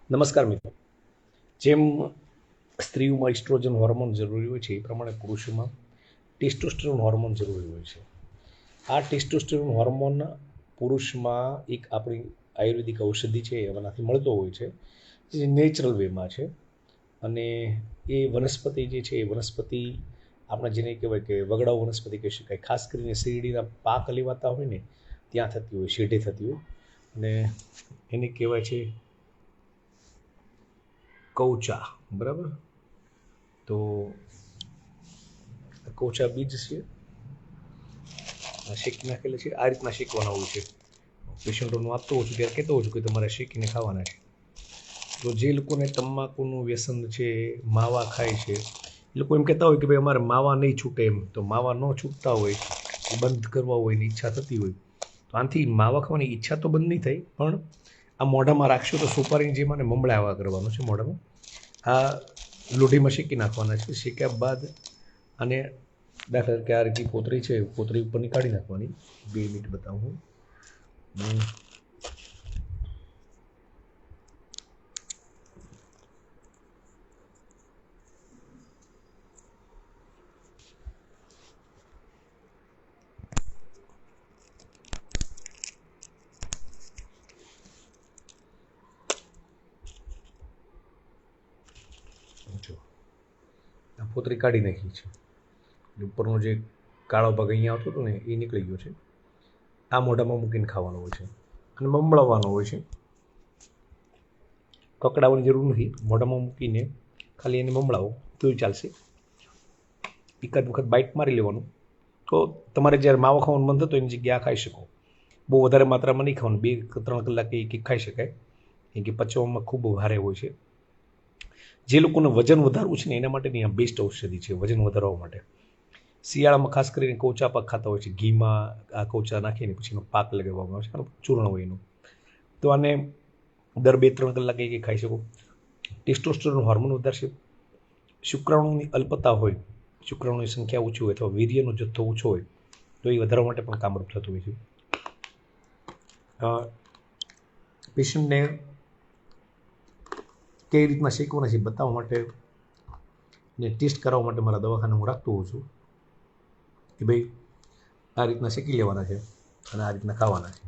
નમસ્કાર મિત્રો. જેમ સ્ત્રીઓમાં ઇસ્ટ્રોજન હોર્મોન જરૂરી હોય છે એ પ્રમાણે પુરુષોમાં ટેસ્ટોસ્ટેરોન હોર્મોન જરૂરી હોય છે. આ ટેસ્ટોસ્ટેરોન હોર્મોન પુરુષમાં એક આપણી આયુર્વેદિક ઔષધિ છે એમાંથી મળતો હોય છે, જે નેચરલ વેમાં છે. અને એ વનસ્પતિ જે છે એ વનસ્પતિ આપણે જેને કહેવાય કે વગડાઓ વનસ્પતિ કહી શકાય. ખાસ કરીને શેરડીના પાક લેવાતા હોય ને ત્યાં થતી હોય, શેઢે થતી હોય. અને એને કહેવાય છે કૌચા. બરાબર. તો કૌચા બીજ છે, શેકી નાખેલા છે. આ રીતના શેકવાના હોય છે. પેશન્ટોનું આપતો હોઉં છું ત્યારે કહેતો હોઉં છું કે તમારે શેકીને ખાવાના છે. તો જે લોકોને તમાકુનું વ્યસન છે, માવા ખાય છે, એ લોકો એમ કહેતા હોય કે ભાઈ અમારે માવા નહીં છૂટે. એમ તો માવા ન છૂટતા હોય, એ બંધ કરવા હોય ની ઈચ્છા થતી હોય તો આનાથી માવા ખાવાની ઈચ્છા તો બંધ નહીં થાય, પણ આ મોઢામાં રાખશો તો સોપારીની જેમ અને મમળાવા કરવાનું છે મોઢામાં. આ લોઢીમાં શેકી નાખવાના છે. શેક્યા બાદ અને દાખલા તરીકે આ રીતની પોતરી છે, પોતરી ઉપરની કાઢી નાખવાની. 2 મિનિટ બતાવું હું. જો આ પોતરી કાઢી નાખી છે. ઉપરનો જે કાળો ભાગ અહીંયા આવતો હતો ને એ નીકળી ગયો છે. આ મોઢામાં મૂકીને ખાવાનો હોય છે અને મમળવાનો હોય છે. કકડાવવાની જરૂર નથી. મોઢામાં મૂકીને ખાલી એને મમળાવો તોય ચાલશે. એકાદ વખત બાઇટ મારી લેવાનું. તો તમારે જ્યારે માવા ખાવાનું મન થતું એની જગ્યાએ ખાઈ શકો. બહુ વધારે માત્રામાં નહીં ખાવાનું, 2-3 કલાકે એક ખાઈ શકાય, કેમ કે પચવામાં ખૂબ ભારે હોય છે. જે લોકોને વજન વધારવું છે ને એના માટેની આ બેસ્ટ ઔષધિ છે, વજન વધારવા માટે. શિયાળામાં ખાસ કરીને કૌચા પાક ખાતા હોય છે. ઘીમાં આ કૌચા નાખીને પછી એનો પાક લગાવવામાં આવે છે, ચૂર્ણ હોય એનું. તો આને દર 2-3 કલાકે એક ખાઈ શકો. ટેસ્ટોસ્ટેરોન હોર્મોન વધારશે. શુક્રાણુની અલ્પતા હોય, શુક્રાણુની સંખ્યા ઓછી હોય અથવા વીર્યનો જથ્થો ઓછો હોય તો એ વધારવા માટે પણ કામરૂપ થતું હોય છે. પેશન્ટને કઈ રીતના શેકવાના છે બતાવવા માટે ને ટેસ્ટ કરાવવા માટે મારા દવાખાને હું રાખતો હોઉં છું કે ભાઈ આ રીતના શેકી લેવાના છે અને આ રીતના ખાવાના છે.